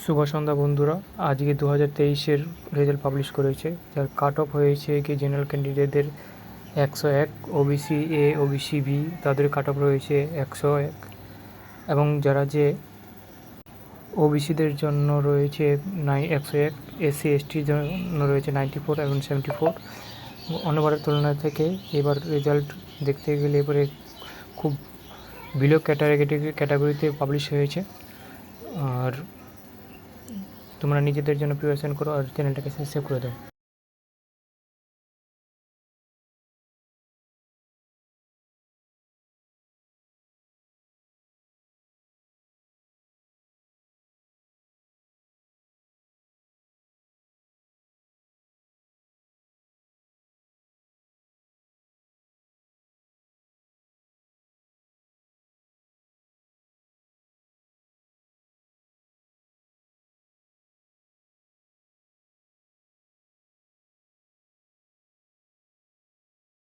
শুভ সন্ধ্যা বন্ধুরা। আজকে 2023-এর result publish করেছে, যার কাট অফ হয়েছে কি জেনারেল ক্যান্ডিডেটদের 101, ওবিসি এ, ওবিসি বি তাদের কাট অফ রয়েছে 101, এবং যারা যে ওবিসিদের জন্য রয়েছে 101, এসসি এসটির জন্য রয়েছে 94 এবং 74। অন্যবারের তুলনা থেকে এবার রেজাল্ট দেখতে গেলে এবারে খুব বিলো ক্যাটাগরিতে পাবলিশ হয়েছে। আর তোমরা নিজেদের জন্য প্রিপারেশন করো আর চ্যানেলটাকে সাবস্ক্রাইব করে দাও।